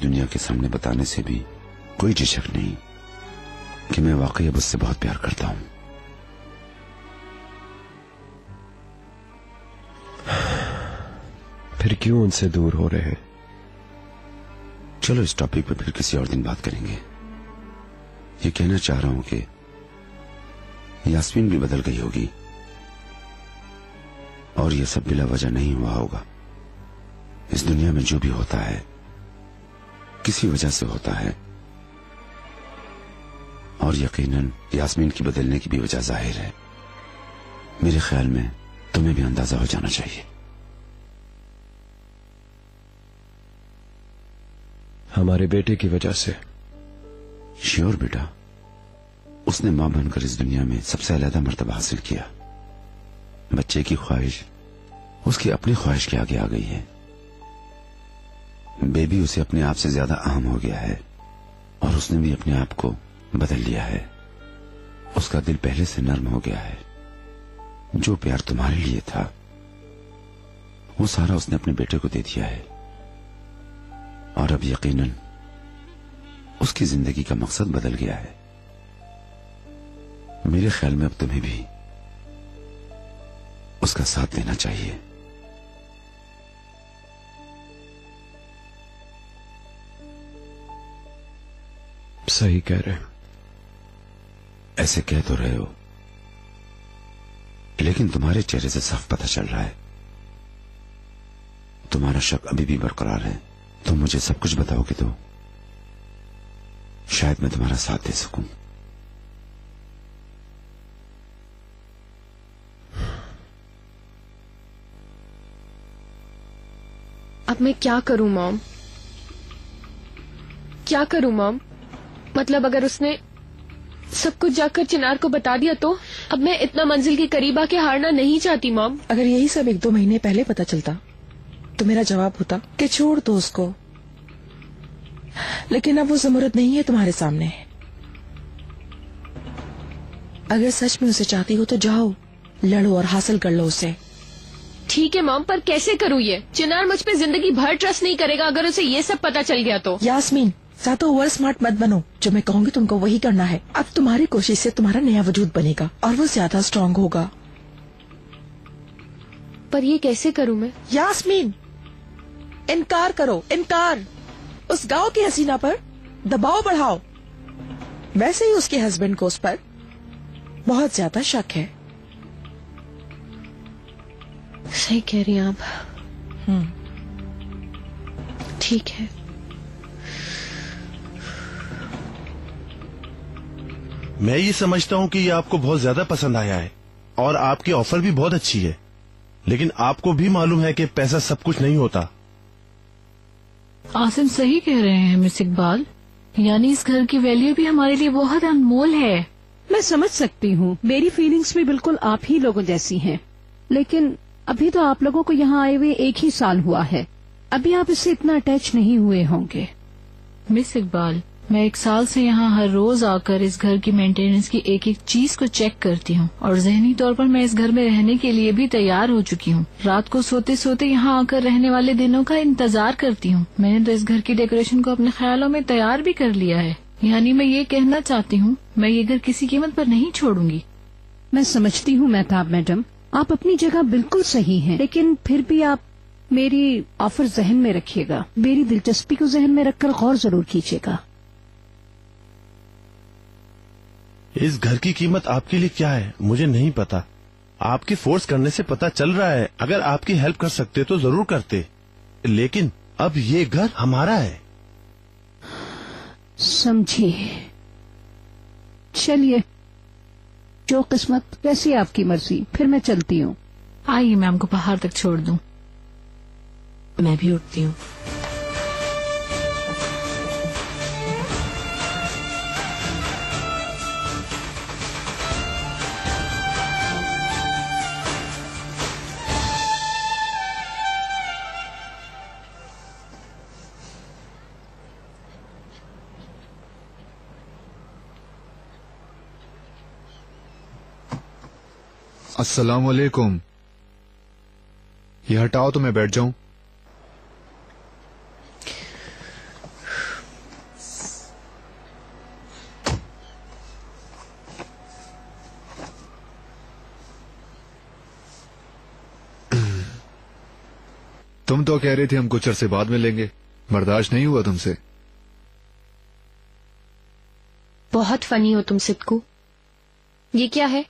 दुनिया के सामने बताने से भी कोई झिझक नहीं कि मैं वाकई अब उससे बहुत प्यार करता हूं। फिर क्यों उनसे दूर हो रहे हैं? चलो इस टॉपिक पे फिर किसी और दिन बात करेंगे। ये कहना चाह रहा हूं कि यास्मीन भी बदल गई होगी और ये सब बिला वजह नहीं हुआ होगा। इस दुनिया में जो भी होता है किसी वजह से होता है, और यकीनन यास्मीन की बदलने की भी वजह जाहिर है। मेरे ख्याल में तुम्हें भी अंदाजा हो जाना चाहिए। हमारे बेटे की वजह से? श्योर बेटा, उसने मां बनकर इस दुनिया में सबसे अलग मर्तबा हासिल किया। बच्चे की ख्वाहिश उसकी अपनी ख्वाहिश के आगे आ गई है। बेबी उसे अपने आप से ज्यादा अहम हो गया है और उसने भी अपने आप को बदल लिया है। उसका दिल पहले से नर्म हो गया है। जो प्यार तुम्हारे लिए था वो सारा उसने अपने बेटे को दे दिया है, और अब यकीनन उसकी जिंदगी का मकसद बदल गया है। मेरे ख्याल में अब तुम्हें भी उसका साथ देना चाहिए। सही कह रहे हैं। ऐसे कह तो रहे हो, लेकिन तुम्हारे चेहरे से साफ पता चल रहा है तुम्हारा शक अभी भी बरकरार है। तुम मुझे सब कुछ बताओगे तो शायद मैं तुम्हारा साथ दे सकूं। अब मैं क्या करूं मॉम? क्या करूं मॉम? मतलब अगर उसने सब कुछ जाकर चिनार को बता दिया तो? अब मैं इतना मंजिल के करीब आके हारना नहीं चाहती मॉम। अगर यही सब 1-2 महीने पहले पता चलता तो मेरा जवाब होता कि छोड़ दो उसको, लेकिन अब वो जरूरत नहीं है तुम्हारे सामने। अगर सच में उसे चाहती हो तो जाओ, लड़ो और हासिल कर लो उसे। ठीक है मॉम, पर कैसे करूं ये? चिनार मुझ पे जिंदगी भर ट्रस्ट नहीं करेगा अगर उसे ये सब पता चल गया तो। यास्मीन, ज्यादा ओवर स्मार्ट मत बनो। जो मैं कहूंगी तुमको वही करना है। अब तुम्हारी कोशिश से तुम्हारा नया वजूद बनेगा और वो ज्यादा स्ट्रांग होगा। पर ये कैसे करूं मैं? यास्मीन, इनकार करो, इनकार। उस गांव की हसीना पर दबाव बढ़ाओ। वैसे ही उसके हस्बैंड को उस पर बहुत ज्यादा शक है। सही कह रही हैं आप। ठीक है। मैं ये समझता हूँ कि ये आपको बहुत ज्यादा पसंद आया है और आपकी ऑफर भी बहुत अच्छी है, लेकिन आपको भी मालूम है कि पैसा सब कुछ नहीं होता। आसिम सही कह रहे हैं मिस इकबाल, यानी इस घर की वैल्यू भी हमारे लिए बहुत अनमोल है। मैं समझ सकती हूँ, मेरी फीलिंग्स भी बिल्कुल आप ही लोगों जैसी हैं, लेकिन अभी तो आप लोगों को यहाँ आए हुए 1 ही साल हुआ है। अभी आप इससे इतना अटैच नहीं हुए होंगे। मिस इकबाल, मैं 1 साल से यहाँ हर रोज आकर इस घर की मेंटेनेंस की एक एक चीज को चेक करती हूँ और ज़हनी तौर पर मैं इस घर में रहने के लिए भी तैयार हो चुकी हूँ। रात को सोते सोते यहाँ आकर रहने वाले दिनों का इंतजार करती हूँ। मैंने तो इस घर की डेकोरेशन को अपने ख्यालों में तैयार भी कर लिया है। यानी मैं ये कहना चाहती हूँ, मैं ये घर किसी कीमत पर नहीं छोड़ूंगी। मैं समझती हूँ मेहताब मैडम, आप अपनी जगह बिल्कुल सही हैं, लेकिन फिर भी आप मेरी ऑफर जहन में रखिएगा। मेरी दिलचस्पी को जहन में रखकर गौर जरूर कीजिएगा। इस घर की कीमत आपके लिए क्या है मुझे नहीं पता। आपकी फोर्स करने से पता चल रहा है। अगर आपकी हेल्प कर सकते तो जरूर करते, लेकिन अब ये घर हमारा है। समझिए। चलिए, जो किस्मत वैसी आपकी मर्जी। फिर मैं चलती हूँ। आइए मैं आपको बाहर तक छोड़ दूँ। मैं भी उठती हूँ। अस्सलाम वालेकुम। ये हटाओ तो मैं बैठ जाऊं। तुम तो कह रही थी हम कुछ अरसे बाद मिलेंगे, बर्दाश्त नहीं हुआ तुमसे। बहुत फनी हो तुम सिद्धू। ये क्या है?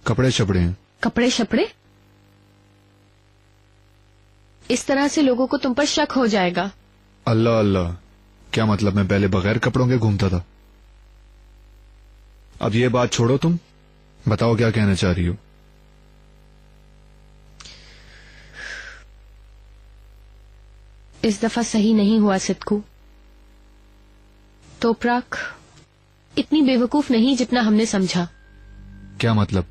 कपड़े शपड़े हैं। कपड़े शपड़े? इस तरह से लोगों को तुम पर शक हो जाएगा। अल्लाह अल्लाह, क्या मतलब मैं पहले बगैर कपड़ों के घूमता था? अब ये बात छोड़ो, तुम बताओ क्या कहना चाह रही हो। इस दफा सही नहीं हुआ सिद्धू। तोपराक इतनी बेवकूफ नहीं जितना हमने समझा। क्या मतलब?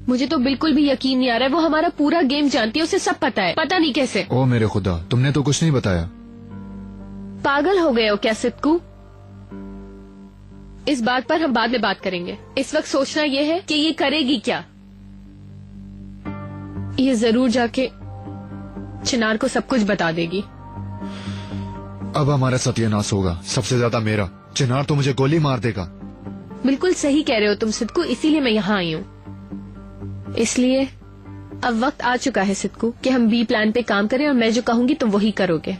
मुझे तो बिल्कुल भी यकीन नहीं आ रहा है। वो हमारा पूरा गेम जानती है, उसे सब पता है। पता नहीं कैसे। ओ मेरे खुदा, तुमने तो कुछ नहीं बताया। पागल हो गए हो क्या सिद्धू? इस बात पर हम बाद में बात करेंगे। इस वक्त सोचना यह है कि ये करेगी क्या। ये जरूर जाके चिनार को सब कुछ बता देगी। अब हमारा सत्यानाश होगा, सबसे ज्यादा मेरा। चिनार तो मुझे गोली मार देगा। बिल्कुल सही कह रहे हो तुम सिद्धू, इसीलिए मैं यहाँ आई हूँ। इसलिए अब वक्त आ चुका है सिद्धू कि हम बी प्लान पे काम करें और मैं जो कहूंगी तुम वही करोगे।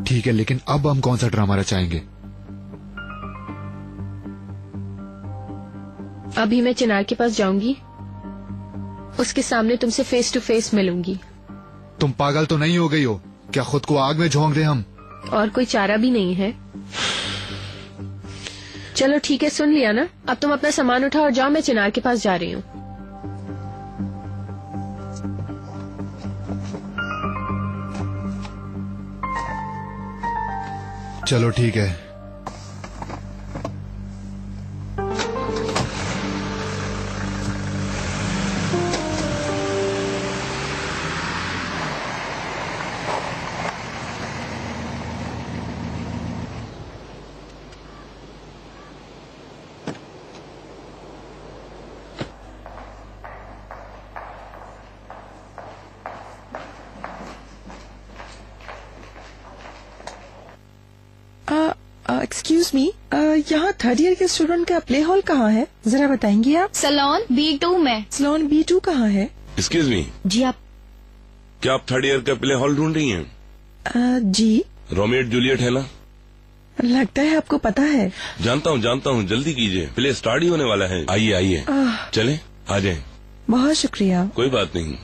ठीक है, लेकिन अब हम कौन सा ड्रामा रचाएंगे? अभी मैं चिनार के पास जाऊंगी, उसके सामने तुमसे फेस टू फेस मिलूंगी। तुम पागल तो नहीं हो गई हो? क्या खुद को आग में झोंक दें हम? और कोई चारा भी नहीं है। चलो ठीक है, सुन लिया ना। अब तुम अपना सामान उठाओ और जाओ, मैं चिनार के पास जा रही हूँ। चलो ठीक है। एक्सक्यूज मी, यहाँ थर्ड ईयर के स्टूडेंट का प्ले हॉल कहाँ है? जरा बताएंगी आप? सलोन B2 में। सलोन B2 कहाँ है? Excuse me. जी आप? क्या आप थर्ड ईयर का प्ले हॉल ढूंढ रही हैं? जी। रोमियो एंड जूलियट है ना? लगता है आपको पता है। जानता हूँ, जल्दी कीजिए, प्ले स्टार्ट ही होने वाला है। आइए आइए, चले आ जाए। बहुत शुक्रिया। कोई बात नहीं।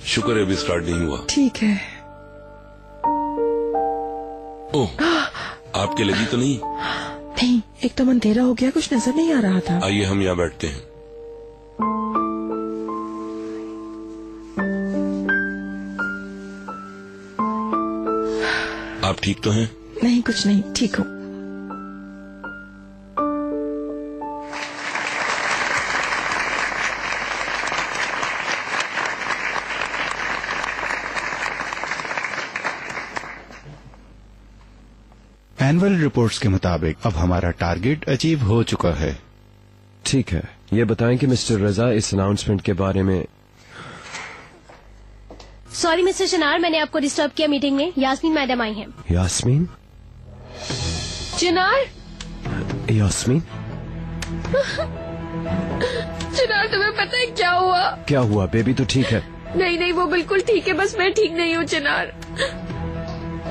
शुक्र है अभी स्टार्ट नहीं हुआ। ठीक है। ओह, आपके लगी तो नहीं? नहीं, एक तो अंधेरा हो गया, कुछ नजर नहीं आ रहा था। आइए हम यहाँ बैठते हैं। आप ठीक तो हैं? नहीं, कुछ नहीं, ठीक हूँ। एनुअल रिपोर्ट्स के मुताबिक अब हमारा टारगेट अचीव हो चुका है। ठीक है, ये बताएं कि मिस्टर रजा इस अनाउंसमेंट के बारे में। सॉरी मिस्टर चिनार, मैंने आपको डिस्टर्ब किया मीटिंग में। यास्मीन मैडम आई हैं। यास्मीन? चिनार? यास्मीन? चिनार, तुम्हें पता है क्या हुआ? क्या हुआ? बेबी तो ठीक है। नहीं, वो बिल्कुल ठीक है, बस मैं ठीक नहीं हूँ चिनार।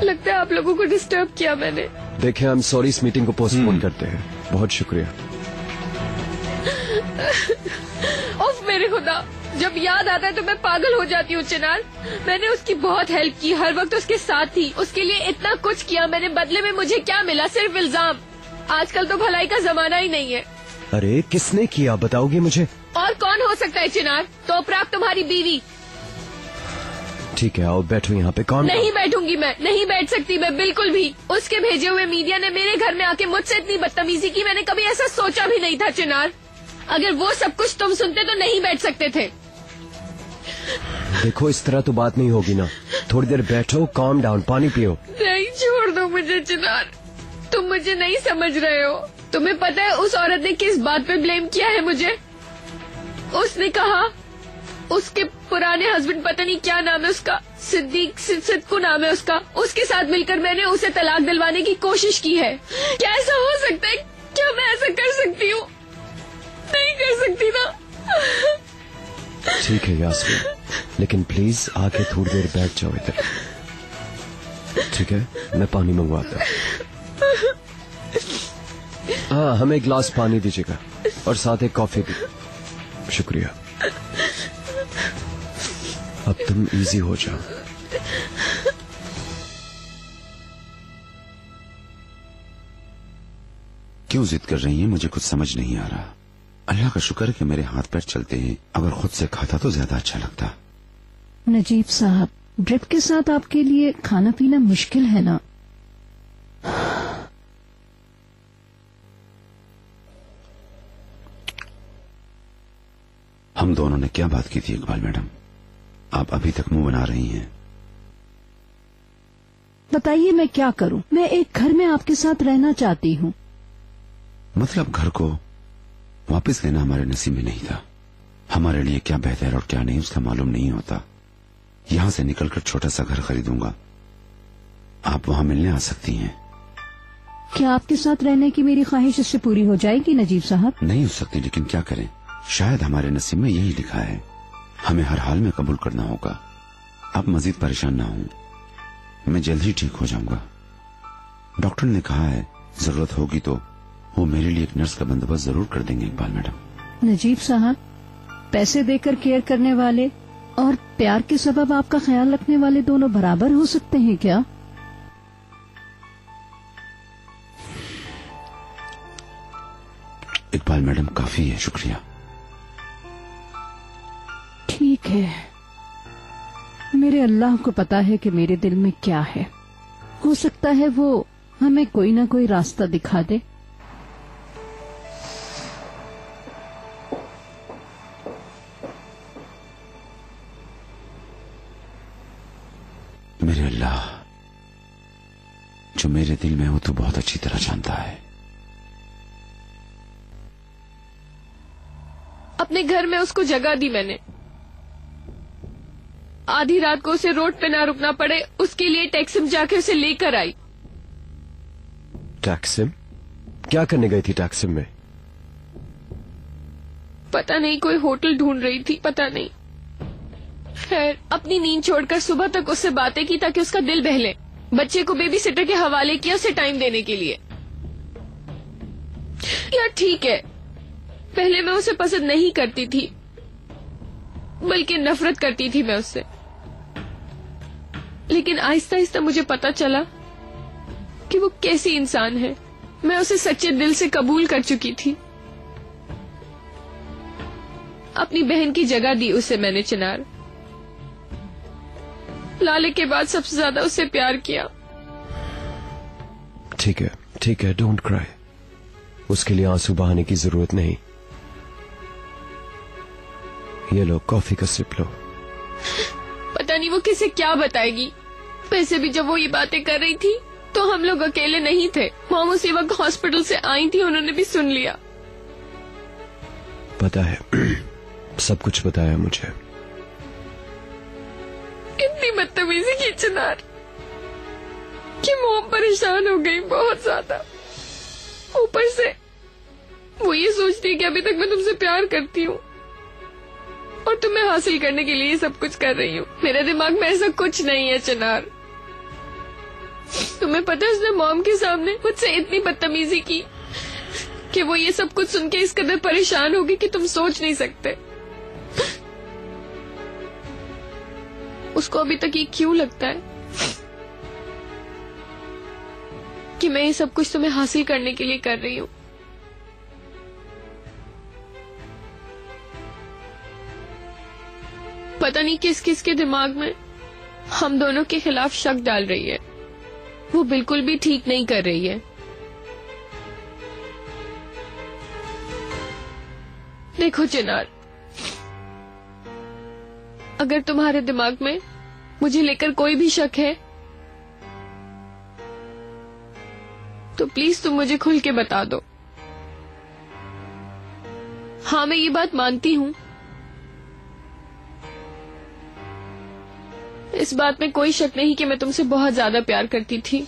लगता है आप लोगों को डिस्टर्ब किया मैंने। देखें, हम सॉरी, इस मीटिंग को पोस्टपोन करते हैं। बहुत शुक्रिया। उफ मेरे खुदा, जब याद आता है तो मैं पागल हो जाती हूँ चिनार। मैंने उसकी बहुत हेल्प की, हर वक्त उसके साथ थी, उसके लिए इतना कुछ किया मैंने। बदले में मुझे क्या मिला? सिर्फ इल्जाम। आजकल तो भलाई का जमाना ही नहीं है। अरे किसने किया, बताओगे मुझे? और कौन हो सकता है चिनार? तोपराक तुम्हारी बीवी। ठीक है, आओ बैठो यहाँ पे। कौन? नहीं बैठूंगी मैं, नहीं बैठ सकती मैं बिल्कुल भी। उसके भेजे हुए मीडिया ने मेरे घर में आके मुझसे इतनी बदतमीजी की, मैंने कभी ऐसा सोचा भी नहीं था चिनार। अगर वो सब कुछ तुम सुनते तो नहीं बैठ सकते थे। देखो, इस तरह तो बात नहीं होगी ना। थोड़ी देर बैठो, काम डाउन, पानी पियो। नहीं, छोड़ दो मुझे चिनार, तुम मुझे नहीं समझ रहे हो। तुम्हें पता है उस औरत ने किस बात पे ब्लेम किया है मुझे? उसने कहा उसके पुराने हस्बैंड, पता नहीं क्या नाम है उसका, सिद्दीकू नाम है उसका, उसके साथ मिलकर मैंने उसे तलाक दिलवाने की कोशिश की है। क्या ऐसा हो सकता है? क्या मैं ऐसा कर सकती हूँ? नहीं कर सकती ना। ठीक है यास्मीन, लेकिन प्लीज आके थोड़ी देर बैठ जाओ इधर, ठीक है? मैं पानी मंगवाता हूँ। हाँ, हमें एक गिलास पानी दीजिएगा और साथ एक कॉफी भी। शुक्रिया। अब तुम इजी हो जाओ। क्यों जिद कर रही हैं? मुझे कुछ समझ नहीं आ रहा। अल्लाह का शुक्र है कि मेरे हाथ पैर चलते हैं। अगर खुद से खाता तो ज्यादा अच्छा लगता। नजीब साहब, ड्रिप के साथ आपके लिए खाना पीना मुश्किल है ना? हम दोनों ने क्या बात की थी इकबाल मैडम? आप अभी तक मुंह बना रही हैं। बताइए मैं क्या करूं? मैं एक घर में आपके साथ रहना चाहती हूं। मतलब घर को वापस लेना हमारे नसीब में नहीं था। हमारे लिए क्या बेहतर और क्या नहीं उसका मालूम नहीं होता। यहां से निकलकर छोटा सा घर खरीदूंगा, आप वहां मिलने आ सकती हैं। क्या आपके साथ रहने की मेरी ख्वाहिश इससे पूरी हो जाएगी नजीब साहब? नहीं हो सकती, लेकिन क्या करें, शायद हमारे नसीब में यही लिखा है। हमें हर हाल में कबूल करना होगा। आप मजीद परेशान ना हों, मैं जल्द ही ठीक हो जाऊंगा। डॉक्टर ने कहा है जरूरत होगी तो वो मेरे लिए एक नर्स का बंदोबस्त जरूर कर देंगे इकबाल मैडम। नजीब साहब, पैसे देकर केयर करने वाले और प्यार के सबब आपका ख्याल रखने वाले दोनों बराबर हो सकते हैं क्या? इकबाल मैडम काफी है, शुक्रिया। ठीक है, मेरे अल्लाह को पता है कि मेरे दिल में क्या है। हो सकता है वो हमें कोई ना कोई रास्ता दिखा दे। मेरे अल्लाह, जो मेरे दिल में हो तो बहुत अच्छी तरह जानता है। अपने घर में उसको जगह दी मैंने। आधी रात को उसे रोड पे ना रुकना पड़े उसके लिए टैक्सी में जाके उसे लेकर आई। टैक्सी? क्या करने गई थी टैक्सी में? पता नहीं, कोई होटल ढूंढ रही थी, पता नहीं। खैर, अपनी नींद छोड़कर सुबह तक उससे बातें की ताकि उसका दिल बहले। बच्चे को बेबी सिटर के हवाले किया उसे टाइम देने के लिए। यार ठीक है, पहले मैं उसे पसंद नहीं करती थी, बल्कि नफरत करती थी मैं उससे। लेकिन आहिस्ता आहिस्ता मुझे पता चला कि वो कैसी इंसान है। मैं उसे सच्चे दिल से कबूल कर चुकी थी। अपनी बहन की जगह दी उसे मैंने चिनार। लाले के बाद सबसे ज्यादा उससे प्यार किया। ठीक है, डोंट क्राई। उसके लिए आंसू बहाने की जरूरत नहीं। ये लो, कॉफी का सिप लो। पता नहीं वो किसे क्या बताएगी। वैसे भी जब वो ये बातें कर रही थी तो हम लोग अकेले नहीं थे। मॉम उसी वक्त हॉस्पिटल से आई थी, उन्होंने भी सुन लिया। पता है, सब कुछ बताया मुझे। कितनी बदतमीजी की चिनार कि मॉम परेशान हो गई बहुत ज्यादा। ऊपर से वो ये सोचती है कि अभी तक मैं तुमसे प्यार करती हूँ और तुम्हें हासिल करने के लिए ये सब कुछ कर रही हूँ। मेरे दिमाग में ऐसा कुछ नहीं है चिनार। तुम्हें पता है उसने मॉम के सामने मुझसे इतनी बदतमीजी की कि वो ये सब कुछ सुन के इस कदर परेशान होगी कि तुम सोच नहीं सकते। उसको अभी तक ये क्यों लगता है कि मैं ये सब कुछ तुम्हें हासिल करने के लिए कर रही हूँ। पता नहीं किस किस के दिमाग में हम दोनों के खिलाफ शक डाल रही है। वो बिल्कुल भी ठीक नहीं कर रही है। देखो चिनार, अगर तुम्हारे दिमाग में मुझे लेकर कोई भी शक है तो प्लीज तुम मुझे खुल के बता दो। हाँ, मैं ये बात मानती हूँ इस बात में कोई शक नहीं कि मैं तुमसे बहुत ज्यादा प्यार करती थी।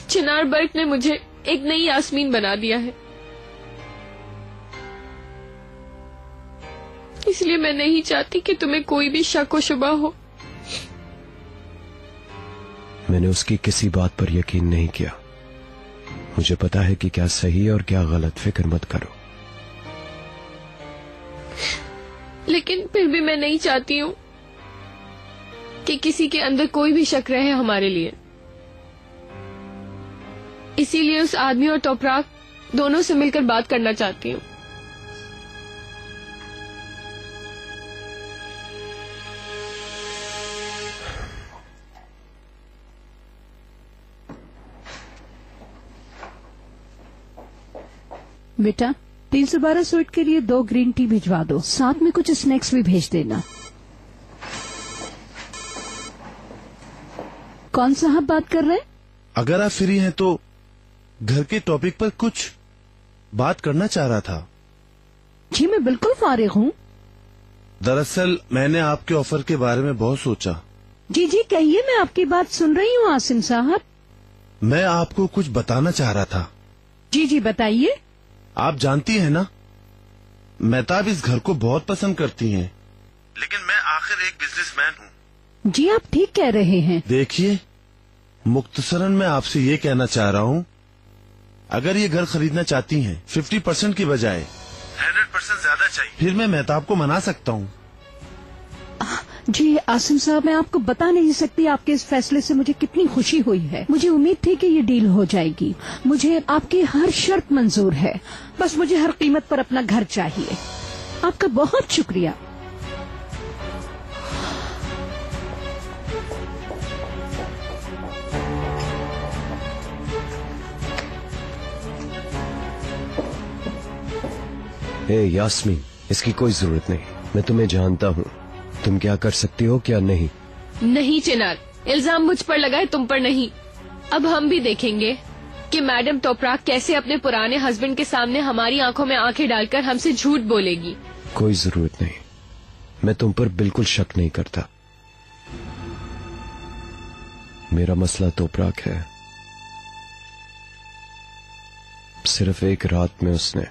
चिनार बर्क ने मुझे एक नई यास्मीन बना दिया है, इसलिए मैं नहीं चाहती कि तुम्हें कोई भी शक व शुबा हो। मैंने उसकी किसी बात पर यकीन नहीं किया। मुझे पता है कि क्या सही और क्या गलत। फिक्र मत करो। लेकिन फिर भी मैं नहीं चाहती हूँ कि किसी के अंदर कोई भी शक रहे हमारे लिए। इसीलिए उस आदमी और तोपराक दोनों से मिलकर बात करना चाहती हूँ। बेटा 312 स्वीट के लिए 2 ग्रीन टी भिजवा दो, साथ में कुछ स्नैक्स भी भेज देना। कौन साहब बात कर रहे हैं? अगर आप फ्री हैं तो घर के टॉपिक पर कुछ बात करना चाह रहा था। जी मैं बिल्कुल फारिग हूँ। दरअसल मैंने आपके ऑफर के बारे में बहुत सोचा। जी जी कहिए, मैं आपकी बात सुन रही हूँ आसिम साहब। मैं आपको कुछ बताना चाह रहा था। जी जी बताइए। आप जानती हैं ना, मेहताब इस घर को बहुत पसंद करती हैं, लेकिन मैं आखिर एक बिजनेसमैन हूँ। जी आप ठीक कह रहे हैं। देखिए, मुख्तसरन मैं आपसे ये कहना चाह रहा हूँ, अगर ये घर खरीदना चाहती हैं 50% की बजाय 100% ज्यादा चाहिए, फिर मैं मेहताब को मना सकता हूँ। जी आसिम साहब, मैं आपको बता नहीं सकती आपके इस फैसले से मुझे कितनी खुशी हुई है। मुझे उम्मीद थी कि ये डील हो जाएगी। मुझे आपकी हर शर्त मंजूर है, बस मुझे हर कीमत पर अपना घर चाहिए। आपका बहुत शुक्रिया। ए यास्मीन, इसकी कोई जरूरत नहीं। मैं तुम्हें जानता हूँ, तुम क्या कर सकती हो क्या नहीं। नहीं चिनार, इल्जाम मुझ पर लगाए, तुम पर नहीं। अब हम भी देखेंगे कि मैडम तोपराक कैसे अपने पुराने हस्बैंड के सामने हमारी आंखों में आंखें डालकर हमसे झूठ बोलेगी। कोई जरूरत नहीं, मैं तुम पर बिल्कुल शक नहीं करता। मेरा मसला तोपराक है। सिर्फ एक रात में उसने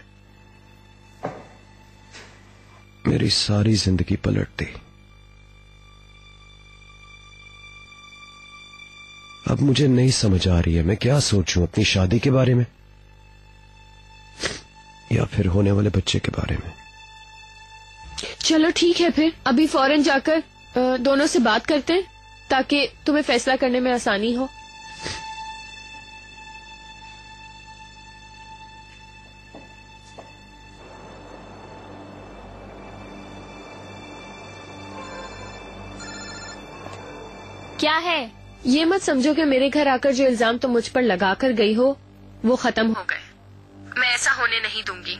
मेरी सारी जिंदगी पलट दी। अब मुझे नहीं समझ आ रही है मैं क्या सोचूं, अपनी शादी के बारे में या फिर होने वाले बच्चे के बारे में। चलो ठीक है, फिर अभी फौरन जाकर दोनों से बात करते हैं ताकि तुम्हें फैसला करने में आसानी हो। क्या है? ये मत समझो कि मेरे घर आकर जो इल्जाम तुम मुझ पर लगा कर गई हो वो खत्म हो गए। मैं ऐसा होने नहीं दूंगी।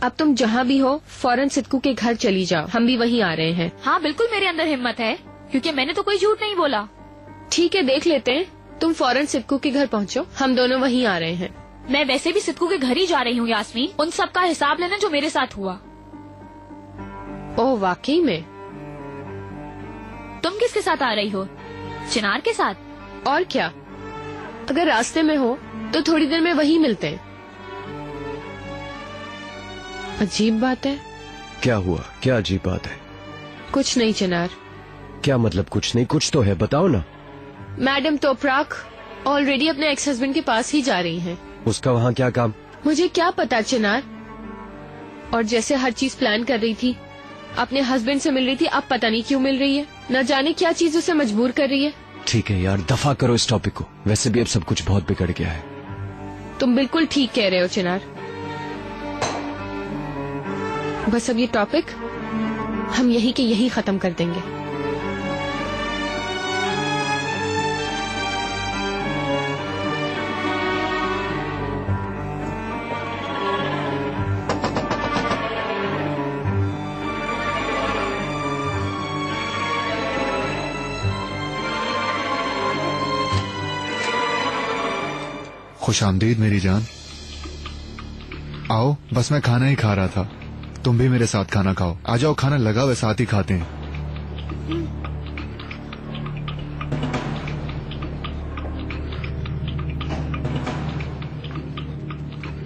अब तुम जहाँ भी हो फौरन सिद्कू के घर चली जाओ, हम भी वहीं आ रहे हैं। हाँ बिल्कुल, मेरे अंदर हिम्मत है क्योंकि मैंने तो कोई झूठ नहीं बोला। ठीक है, देख लेते हैं। तुम फौरन सिद्कू के घर पहुँचो, हम दोनों वहीं आ रहे हैं। मैं वैसे भी सिद्कू के घर ही जा रही हूँ यास्मीन, उन सब का हिसाब लेना जो मेरे साथ हुआ। ओह वाकई में? तुम किसके साथ आ रही हो? चिनार के साथ? और क्या, अगर रास्ते में हो तो थोड़ी देर में वहीं मिलते हैं। अजीब बात है। क्या हुआ? क्या अजीब बात है? कुछ नहीं चिनार। क्या मतलब कुछ नहीं? कुछ तो है, बताओ ना। मैडम तोपराक ऑलरेडी अपने एक्स हस्बैंड के पास ही जा रही हैं। उसका वहाँ क्या काम? मुझे क्या पता चिनार। और जैसे हर चीज प्लान कर रही थी, अपने हस्बैंड से मिल रही थी, अब पता नहीं क्यों मिल रही है। न जाने क्या चीज उसे मजबूर कर रही है। ठीक है यार, दफा करो इस टॉपिक को। वैसे भी अब सब कुछ बहुत बिगड़ गया है। तुम बिल्कुल ठीक कह रहे हो चिनार। बस अब ये टॉपिक हम यहीं के यहीं खत्म कर देंगे। खुश आमदीद मेरी जान। आओ, बस मैं खाना ही खा रहा था। तुम भी मेरे साथ खाना खाओ। आ जाओ, खाना लगा हुआ, साथ ही खाते हैं।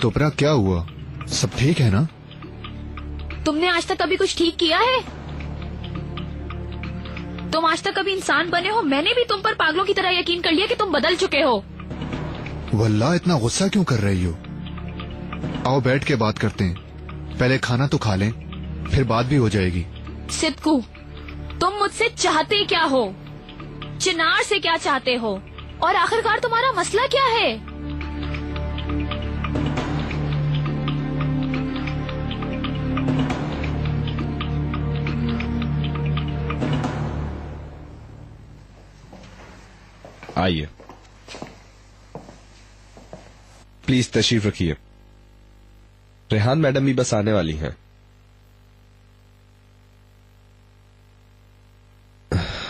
तोपरा, क्या हुआ? सब ठीक है ना? तुमने आज तक कभी कुछ ठीक किया है? तुम आज तक कभी इंसान बने हो? मैंने भी तुम पर पागलों की तरह यकीन कर लिया कि तुम बदल चुके हो। वल्लाह, इतना गुस्सा क्यों कर रही हो? आओ बैठ के बात करते हैं। पहले खाना तो खा लें, फिर बात भी हो जाएगी। सिद्कू, तुम मुझसे चाहते क्या हो? चिनार से क्या चाहते हो? और आखिरकार तुम्हारा मसला क्या है? आइए, प्लीज तशरीफ रखिए। रेहान मैडम भी बस आने वाली हैं।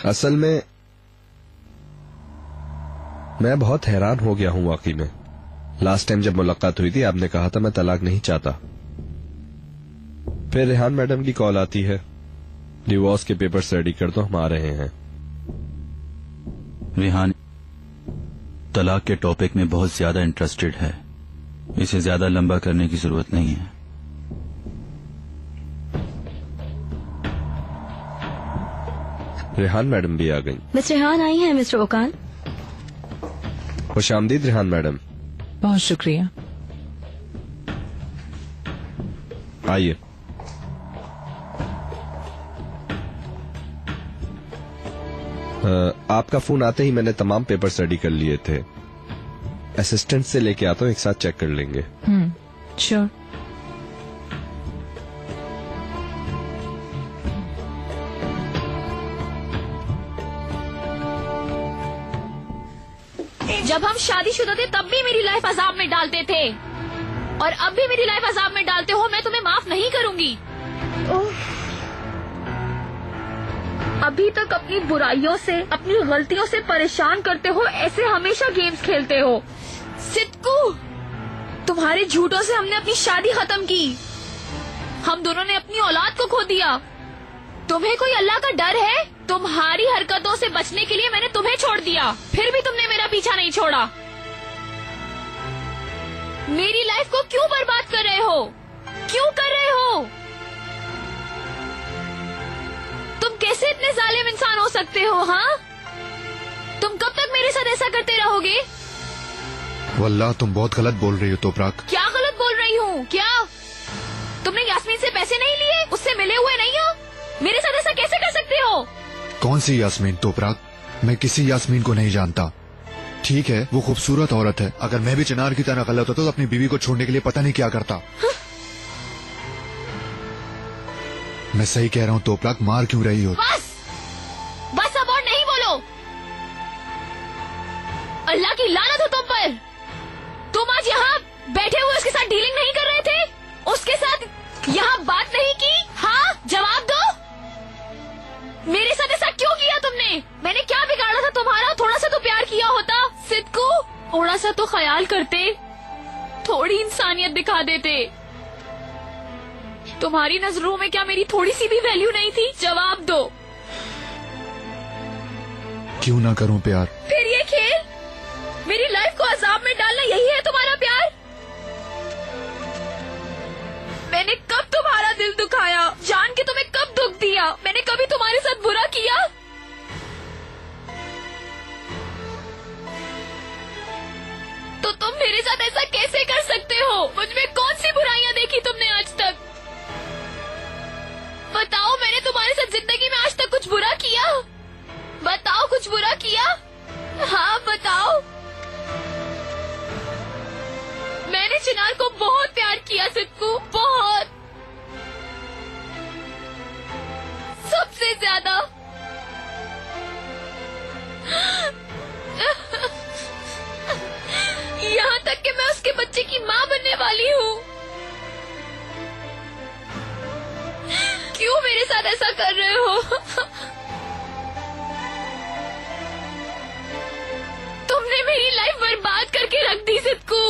असल में मैं बहुत हैरान हो गया हूं वाकई में। लास्ट टाइम जब मुलाकात हुई थी आपने कहा था मैं तलाक नहीं चाहता। फिर रेहान मैडम की कॉल आती है, डिवोर्स के पेपर्स रेडी कर दो, हम आ रहे हैं। रेहान तलाक के टॉपिक में बहुत ज्यादा इंटरेस्टेड है, इसे ज्यादा लंबा करने की जरूरत नहीं है। रेहान मैडम भी आ गई। मिस रेहान आई हैं मिस्टर ओकान। खुशामदीद रेहान मैडम। बहुत शुक्रिया। आइए। आपका फोन आते ही मैंने तमाम पेपर्स रेडी कर लिए थे। असिस्टेंट से लेके आता हूँ, एक साथ चेक कर लेंगे। श्योर। जब हम शादीशुदा थे तब भी मेरी लाइफ अजाब में डालते थे, और अब भी मेरी लाइफ अजाब में डालते हो। मैं तुम्हें माफ नहीं करूंगी। अभी तक अपनी बुराइयों से, अपनी गलतियों से परेशान करते हो, ऐसे हमेशा गेम्स खेलते हो। सिद्कू, तुम्हारे झूठों से हमने अपनी शादी खत्म की। हम दोनों ने अपनी औलाद को खो दिया। तुम्हें कोई अल्लाह का डर है? तुम्हारी हरकतों से बचने के लिए मैंने तुम्हें छोड़ दिया, फिर भी तुमने मेरा पीछा नहीं छोड़ा। मेरी लाइफ को क्यों बर्बाद कर रहे हो? क्यों कर रहे हो? तुम कैसे इतने जालिम इंसान हो सकते हो? हाँ, तुम कब तक मेरे साथ ऐसा करते रहोगे? वल्लाह, तुम बहुत गलत बोल रही हो तोपराक। क्या गलत बोल रही हूँ? क्या तुमने यास्मीन से पैसे नहीं लिए? उससे मिले हुए नहीं हो? मेरे साथ ऐसा कैसे कर सकते हो? कौन सी यास्मीन तोपराक? मैं किसी यास्मीन को नहीं जानता। ठीक है, वो खूबसूरत औरत है। अगर मैं भी चिनार की तरह गलत होता तो अपनी बीवी को छोड़ने के लिए पता नहीं क्या करता। मैं सही कह रहा हूँ तोपराक, मार क्यों रही हो? बस अब और नहीं बोलो। अल्लाह की लानत हो तुम पर। तुम आज यहाँ बैठे हुए उसके साथ डीलिंग नहीं कर रहे थे? उसके साथ यहाँ बात नहीं की? हाँ, जवाब दो। मेरे साथ ऐसा क्यों किया तुमने? मैंने क्या बिगाड़ा था तुम्हारा? थोड़ा सा तो प्यार किया होता। सिद्कू, थोड़ा सा तो ख्याल करते, थोड़ी इंसानियत दिखा देते। तुम्हारी नजरों में क्या मेरी थोड़ी सी भी वैल्यू नहीं थी? जवाब दो। क्यों ना करूं प्यार? फिर ये खेल, मेरी लाइफ को अजाब में डालना, यही है तुम्हारा प्यार? मैंने कब तुम्हारा दिल दुखाया? जान के तुम्हें कब दुख दिया? मैंने कभी तुम्हारे साथ बुरा किया? तो तुम मेरे साथ ऐसा कैसे कर सकते हो? मुझ में कौन सी बुराइयां देखी तुमने आज तक? बताओ, मैंने तुम्हारे साथ जिंदगी में आज तक कुछ बुरा किया? बताओ, कुछ बुरा किया? हाँ, बताओ। मैंने चिनार को बहुत प्यार किया सिद्कू, बहुत, सबसे ज्यादा। यहाँ तक कि मैं उसके बच्चे की माँ बनने वाली हूँ। क्यों मेरे साथ ऐसा कर रहे हो? तुमने मेरी लाइफ बर्बाद करके रख दी सिद्कू।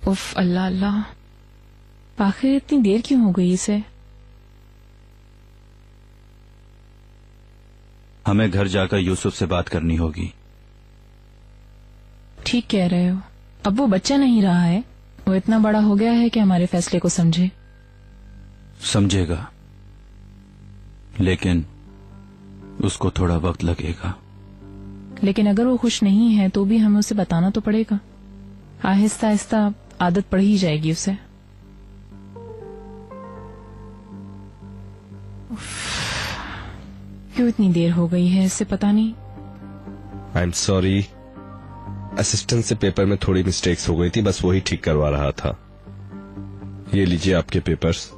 उफ अल्लाह अल्लाह, आखिर इतनी देर क्यों हो गई इसे? हमें घर जाकर यूसुफ से बात करनी होगी। ठीक कह रहे हो, अब वो बच्चा नहीं रहा है, वो इतना बड़ा हो गया है कि हमारे फैसले को समझे। समझेगा, लेकिन उसको थोड़ा वक्त लगेगा। लेकिन अगर वो खुश नहीं है तो भी हमें उसे बताना तो पड़ेगा। आहिस्ता आहिस्ता आदत पड़ ही जाएगी उसे। क्यों इतनी देर हो गई है, इससे पता नहीं। आई एम सॉरी, असिस्टेंट से पेपर में थोड़ी मिस्टेक्स हो गई थी, बस वही ठीक करवा रहा था। ये लीजिए आपके पेपर्स।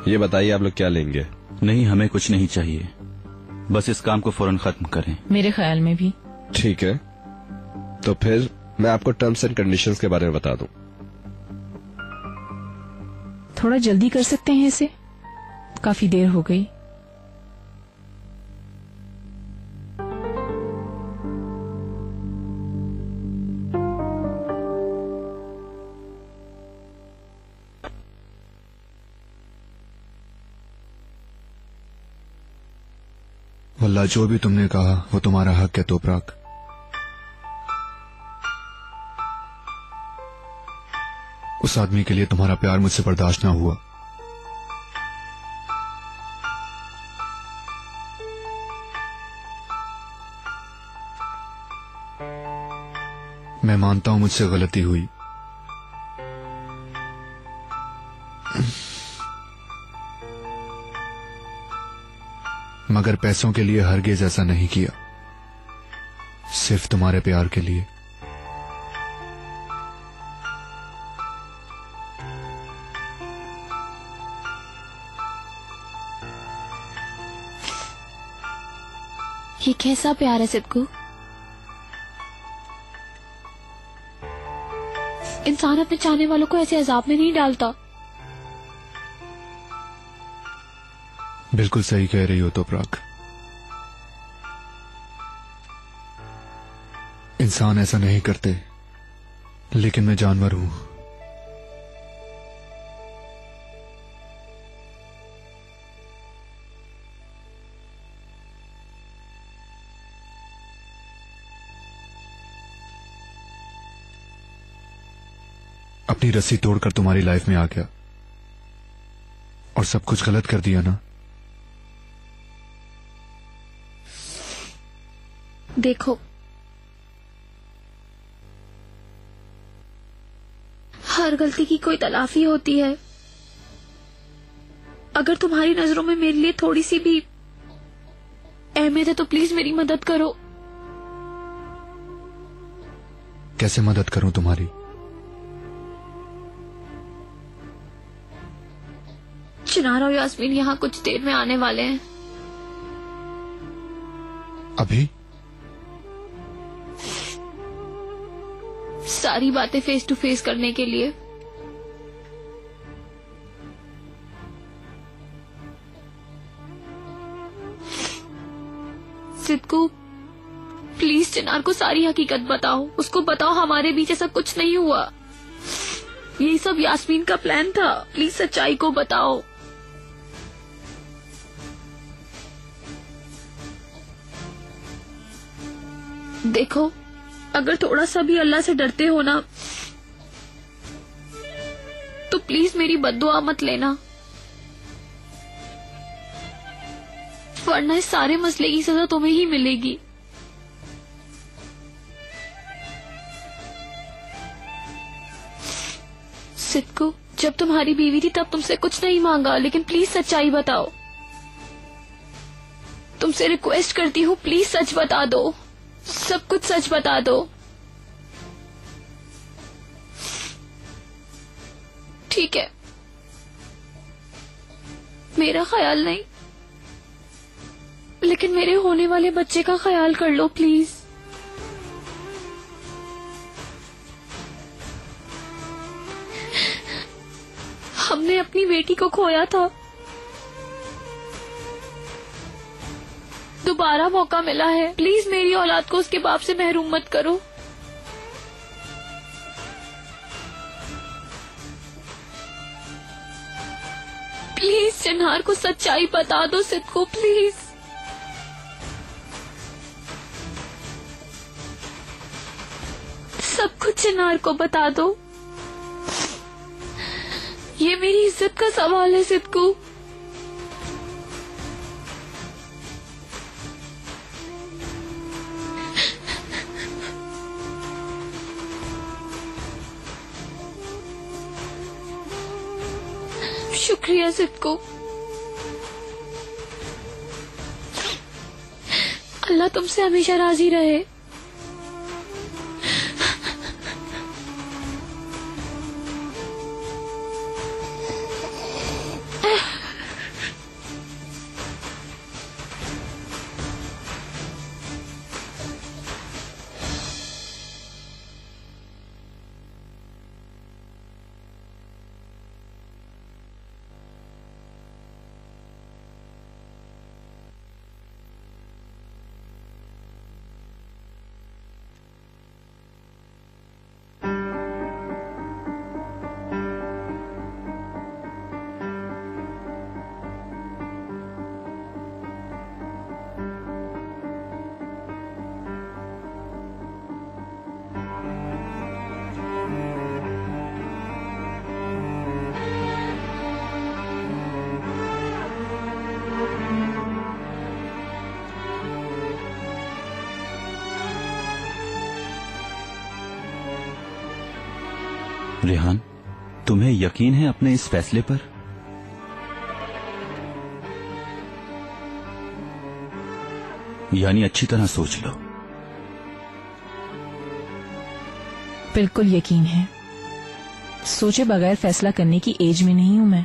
ये बताइए आप लोग क्या लेंगे? नहीं, हमें कुछ नहीं चाहिए, बस इस काम को फौरन खत्म करें। मेरे ख्याल में भी। ठीक है, तो फिर मैं आपको टर्म्स एंड कंडीशंस के बारे में बता दूं। थोड़ा जल्दी कर सकते हैं इसे, काफी देर हो गई। वल्लाह जो भी तुमने कहा वो तुम्हारा हक है तोपराक। उस आदमी के लिए तुम्हारा प्यार मुझसे बर्दाश्त ना हुआ। मैं मानता हूं मुझसे गलती हुई, मगर पैसों के लिए हरगिज़ ऐसा नहीं किया, सिर्फ तुम्हारे प्यार के लिए। ये कैसा प्यार है सिद्धू? इंसान अपने चाहने वालों को ऐसे अजाब में नहीं डालता। बिल्कुल सही कह रही हो तोपराक। इंसान ऐसा नहीं करते, लेकिन मैं जानवर हूं। अपनी रस्सी तोड़कर तुम्हारी लाइफ में आ गया और सब कुछ गलत कर दिया ना। देखो, हर गलती की कोई तलाफी होती है। अगर तुम्हारी नजरों में मेरे लिए थोड़ी सी भी अहमियत है तो प्लीज मेरी मदद करो। कैसे मदद करूं तुम्हारी? चिनार और यास्मीन यहाँ कुछ देर में आने वाले हैं। अभी? सारी बातें फेस टू फेस करने के लिए। सिद्धू, प्लीज चिनार को सारी हकीकत बताओ। उसको बताओ हमारे बीच ऐसा कुछ नहीं हुआ, यही सब यास्मीन का प्लान था। प्लीज सच्चाई को बताओ। देखो, अगर थोड़ा सा भी अल्लाह से डरते हो ना तो प्लीज मेरी बद्दुआ मत लेना, वरना इस सारे मसले की सजा तुम्हें ही मिलेगी। सिद्धू, जब तुम्हारी बीवी थी तब तुमसे कुछ नहीं मांगा, लेकिन प्लीज सच्चाई बताओ। तुमसे रिक्वेस्ट करती हूँ, प्लीज सच बता दो, सब कुछ सच बता दो। ठीक है, मेरा ख्याल नहीं, लेकिन मेरे होने वाले बच्चे का ख्याल कर लो प्लीज। हमने अपनी बेटी को खोया था, दोबारा मौका मिला है। प्लीज मेरी औलाद को उसके बाप से महरूम मत करो। बस चिन्हार को सच्चाई बता दो सिद्ध को, प्लीज। सब कुछ चिन्हार को बता दो। ये मेरी इज्जत का सवाल है सिद्ध को। शुक्रिया सिद्ध को। अल्लाह तुमसे हमेशा राजी रहे। रेहान, तुम्हें यकीन है अपने इस फैसले पर? यानी अच्छी तरह सोच लो। बिल्कुल यकीन है। सोचे बगैर फैसला करने की एज में नहीं हूं मैं।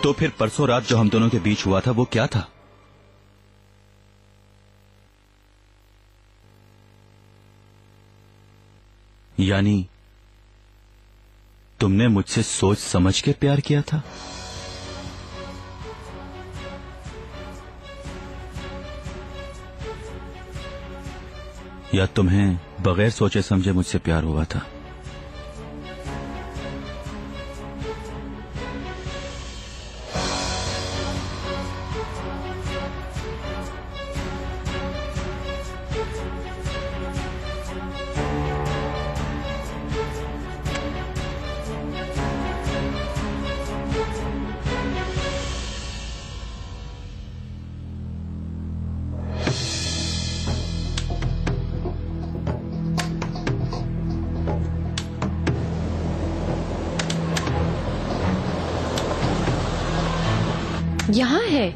तो फिर परसों रात जो हम दोनों के बीच हुआ था वो क्या था? यानी तुमने मुझसे सोच समझ के प्यार किया था? या तुम्हें बगैर सोचे समझे मुझसे प्यार हुआ था? यहाँ है।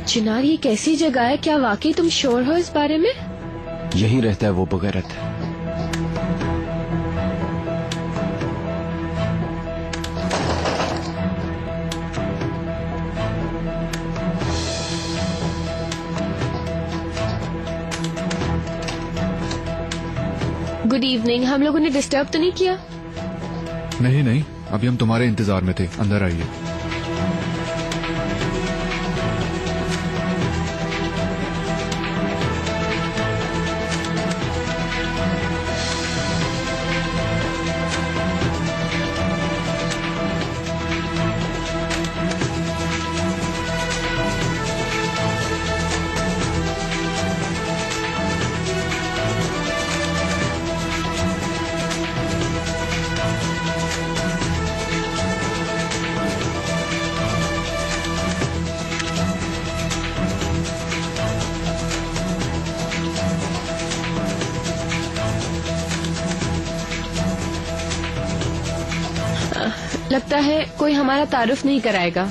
चिनार, ये कैसी जगह है? क्या वाकई तुम श्योर हो इस बारे में? यहीं रहता है वो बगैरत। Good evening. हम लोगों ने डिस्टर्ब तो नहीं किया? नहीं नहीं, अभी हम तुम्हारे इंतजार में थे। अंदर आइए। लगता है कोई हमारा तारुफ नहीं कराएगा।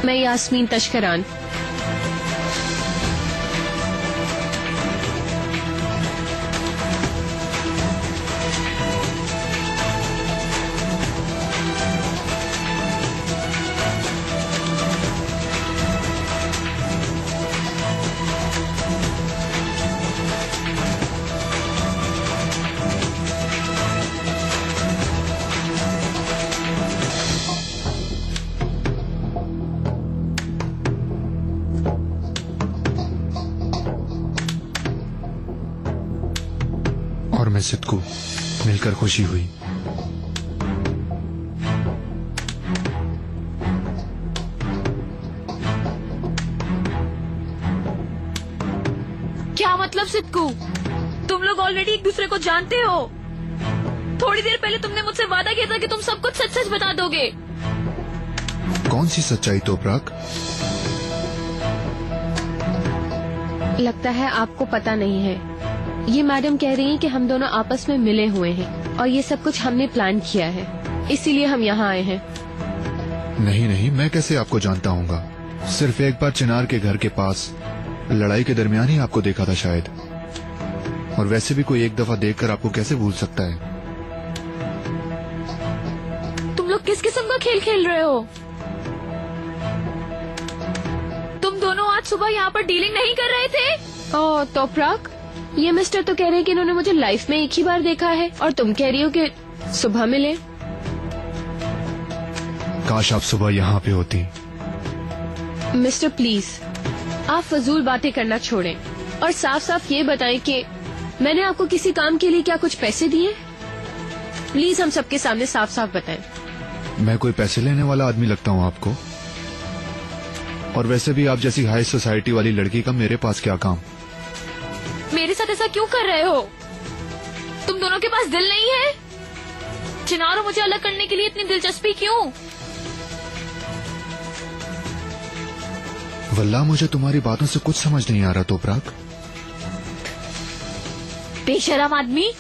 मैं यास्मीन तशकरान। सिद्ध को मिलकर खुशी हुई। क्या मतलब सिद्धू? तुम लोग ऑलरेडी एक दूसरे को जानते हो। थोड़ी देर पहले तुमने मुझसे वादा किया था कि तुम सब कुछ सच सच बता दोगे। कौन सी सच्चाई तोपराग? लगता है आपको पता नहीं है। ये मैडम कह रही हैं कि हम दोनों आपस में मिले हुए हैं और ये सब कुछ हमने प्लान किया है, इसीलिए हम यहाँ आए हैं। नहीं नहीं, मैं कैसे आपको जानता हूँगा? सिर्फ एक बार चिनार के घर के पास लड़ाई के दरमियान ही आपको देखा था शायद, और वैसे भी कोई एक दफा देखकर आपको कैसे भूल सकता है? तुम लोग किस किस्म का खेल खेल रहे हो? तुम दोनों आज सुबह यहाँ पर डीलिंग नहीं कर रहे थे? ओह तोपराग, ये मिस्टर तो कह रहे हैं कि इन्होंने मुझे लाइफ में एक ही बार देखा है, और तुम कह रही हो कि सुबह मिले। काश आप सुबह यहाँ पे होती। मिस्टर प्लीज, आप फजूल बातें करना छोड़ें और साफ साफ ये बताएं कि मैंने आपको किसी काम के लिए क्या कुछ पैसे दिए? प्लीज हम सबके सामने साफ साफ बताएं। मैं कोई पैसे लेने वाला आदमी लगता हूँ आपको? और वैसे भी आप जैसी हाई सोसाइटी वाली लड़की का मेरे पास क्या काम? मेरे साथ ऐसा क्यों कर रहे हो? तुम दोनों के पास दिल नहीं है? चिनार और मुझे अलग करने के लिए इतनी दिलचस्पी क्यों? वल्लाह मुझे तुम्हारी बातों से कुछ समझ नहीं आ रहा तोपराग। बेशरम आदमी।